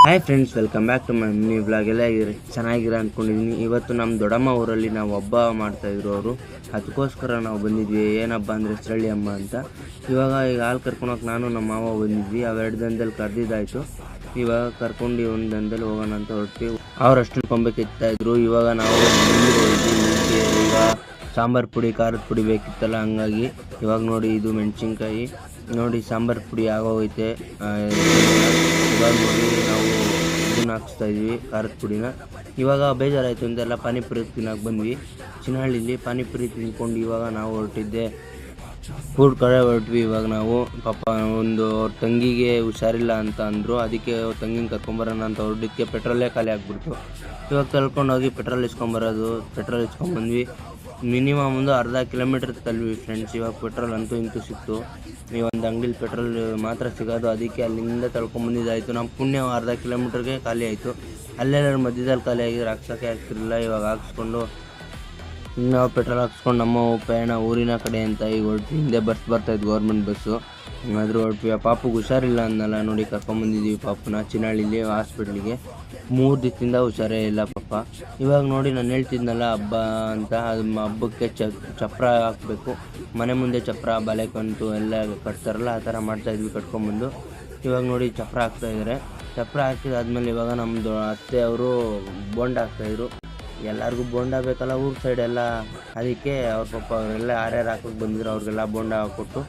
Hi friends, welcome back to my mini vlog. ಎಲ್ಲ ಚೆನ್ನಾಗಿರ ಅಂದ್ಕೊಂಡಿದ್ದೀನಿ. ಇವತ್ತು ನಮ್ಮ ದೊಡ್ಡಮ್ಮ ಊರಲ್ಲಿ ನಾವು ಹಬ್ಬ ಮಾಡ್ತಾಯಿದ್ರು ಅವರು. ಅದಕ್ಕೋಸ್ಕರ ನಾವು ಬಂದಿದ್ವಿ. ಏನಬ್ಬ ಅಂದರೆ ಸರಳಿ ಅಮ್ಮ ಅಂತ. ಈಗ ಹಾಲು ಕರ್ಕೊಳಕ್ಕೆ ನಾನು ನಮ್ಮ ಮಾವ ಬಂದಿದ್ವಿ. ಅವೆರಡು ದಿನದಲ್ಲಿ ಕರೆದಿದ್ದಾಯಿತು. ಇವಾಗ ಕರ್ಕೊಂಡು ಒಂದು ದಿನದಲ್ಲಿ ಹೋಗೋಣ ಅಂತ ಹೊರಟ್ವಿ. ಅವ್ರು ಅಷ್ಟು ಕೊಂಬೇಕಿತ್ತಾಯಿದ್ರು. ಇವಾಗ ನಾವು ಹೋಗಿದ್ವಿ. ಈಗ ಸಾಂಬಾರು ಪುಡಿ, ಖಾರದ ಪುಡಿ ಬೇಕಿತ್ತಲ್ಲ, ಹಂಗಾಗಿ ಇವಾಗ ನೋಡಿ ಇದು ಮೆಣಸಿನ್ಕಾಯಿ ನೋಡಿ, ಸಾಂಬಾರು ಪುಡಿ ಆಗೋಗೈತೆ. ಇವಾಗ ನೋಡಿ ನಾವು ಇದನ್ನು ಹಾಕ್ಸ್ತಾಯಿದ್ವಿ, ಖಾರದ ಪುಡಿನ. ಇವಾಗ ಬೇಜಾರಾಯಿತು ಅಂತೆಲ್ಲ ಪಾನಿಪುರಿ ತಿನ್ನೋಕೆ ಬಂದ್ವಿ. ಚಿನಹಳ್ಳಿಲಿ ಪಾನಿಪುರಿ ತಿನ್ಕೊಂಡು ಇವಾಗ ನಾವು ಹೊರಟಿದ್ದೆ ಫುಡ್ ಕಡೆ ಹೊರಟ್ವಿ. ಇವಾಗ ನಾವು ಪಾಪ ಒಂದು ಅವ್ರ ತಂಗಿಗೆ ಹುಷಾರಿಲ್ಲ ಅಂತ ಅಂದರು. ಅದಕ್ಕೆ ಅವ್ರ ತಂಗಿನ ಕರ್ಕೊಂಬರೋಣ ಅಂತ ಹೊರಟಿದ್ದಕ್ಕೆ ಪೆಟ್ರೋಲೇ ಖಾಲಿ ಆಗಿಬಿಡ್ತು. ಇವಾಗ ತಳ್ಕೊಂಡೋಗಿ ಪೆಟ್ರೋಲ್ ಇಸ್ಕೊಂಬಂದ್ವಿ. ಮಿನಿಮಮ್ ಒಂದು ಅರ್ಧ ಕಿಲೋಮೀಟ್ರ್ ತಲ್ವಿ ಫ್ರೆಂಡ್ಸ್. ಇವಾಗ ಪೆಟ್ರೋಲ್ ಅಂತೂ ಇಂತೂ ಸಿಕ್ತು. ಈ ಒಂದು ಅಂಗಡಿಲಿ ಪೆಟ್ರೋಲ್ ಮಾತ್ರ ಸಿಗೋದು, ಅದಕ್ಕೆ ಅಲ್ಲಿಂದ ತಳ್ಕೊಂಬಂದಿದ್ದಾಯಿತು. ನಮ್ಮ ಪುಣ್ಯ ಅರ್ಧ ಕಿಲೋಮೀಟ್ರಿಗೆ ಖಾಲಿ ಆಯಿತು. ಅಲ್ಲೆಲ್ಲರೂ ಮಧ್ಯದಲ್ಲಿ ಖಾಲಿ ಆಗಿದ್ರೆ ಹಾಕ್ಸೋಕ್ಕೆ ಆಗ್ತಿರಲಿಲ್ಲ. ಇವಾಗ ಹಾಕ್ಸ್ಕೊಂಡು ನಾವು ಪೆಟ್ರೋಲ್ ಹಾಕ್ಸ್ಕೊಂಡು ನಮ್ಮ ಪಯಣ ಊರಿನ ಕಡೆ ಅಂತ ಈಗ ಹೊರಟ್ವಿ. ಹಿಂದೆ ಬಸ್ ಬರ್ತಾಯಿದ್ದು, ಗೌರ್ಮೆಂಟ್ ಬಸ್ಸು. ಆದರೂ ಹೊರಟ್ವಿ. ಆ ಪಾಪುಗೆ ಹುಷಾರಿಲ್ಲ ಅಂದಲ್ಲ ನೋಡಿ, ಕರ್ಕೊಂಬಂದಿದ್ದೀವಿ ಪಾಪುನ ಚಿನಹಳ್ಳಿಲಿ ಹಾಸ್ಪಿಟ್ಲಿಗೆ. 3 ದಿವಸದಿಂದ ಹುಷಾರೇ ಇಲ್ಲ ಪಾಪ. ಇವಾಗ ನೋಡಿ ನಾನು ಹೇಳ್ತಿದ್ನಲ್ಲ ಹಬ್ಬ ಅಂತ, ಅದು ಹಬ್ಬಕ್ಕೆ ಚಪ್ರ ಹಾಕಬೇಕು. ಮನೆ ಮುಂದೆ ಚಪ್ರ, ಬಾಳೆಕಂತು ಎಲ್ಲ ಕಟ್ತಾರಲ್ಲ, ಆ ಥರ ಮಾಡ್ತಾಯಿದ್ವಿ ಕಟ್ಕೊಂಬಂದು. ಇವಾಗ ನೋಡಿ ಚಪ್ರ ಹಾಕ್ತಾಯಿದ್ದಾರೆ. ಚಪ್ರ ಹಾಕಿದಾದ್ಮೇಲೆ ಇವಾಗ ನಮ್ಮದು ಅತ್ತೆ ಅವರು ಬೋಂಡ ಹಾಕ್ತಾಯಿದ್ರು. ಎಲ್ಲರಿಗೂ ಬೋಂಡ ಬೇಕಲ್ಲ ಊರ ಸೈಡೆಲ್ಲ, ಅದಕ್ಕೆ ಅವ್ರ ಪಾಪ ಅವರೆಲ್ಲ ಯಾರ್ಯಾರು ಹಾಕೋಕ್ಕೆ ಬಂದಿದ್ರು ಅವ್ರಿಗೆಲ್ಲ ಬೋಂಡ ಹಾಕ್ಕೊಟ್ಟು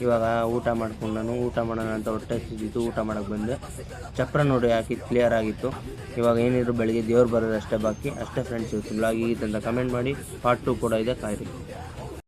ಇವಾಗ ಊಟ ಮಾಡೋಣ ಅಂತ ಹೊಟ್ಟೆ ಸಿದ್ದಿತ್ತು. ಊಟ ಮಾಡೋಕ್ಕೆ ಬಂದೆ. ಚಪ್ರ ನೋಡಿ ಹಾಕಿದ್ದು ಕ್ಲಿಯರ್ ಆಗಿತ್ತು. ಇವಾಗ ಏನಿದ್ರು ಬೆಳಿಗ್ಗೆ ದೇವ್ರು ಬರೋದು ಅಷ್ಟೇ ಬಾಕಿ. ಅಷ್ಟೇ ಫ್ರೆಂಡ್ಸ್, ಇವತ್ತು ಬ್ಲಾಗ್ ಹೀಗಿತ್ತು ಅಂತ ಕಮೆಂಟ್ ಮಾಡಿ. ಪಾರ್ಟ್ 2 ಕೂಡ ಇದೆ, ಕಾಯಿರಿ.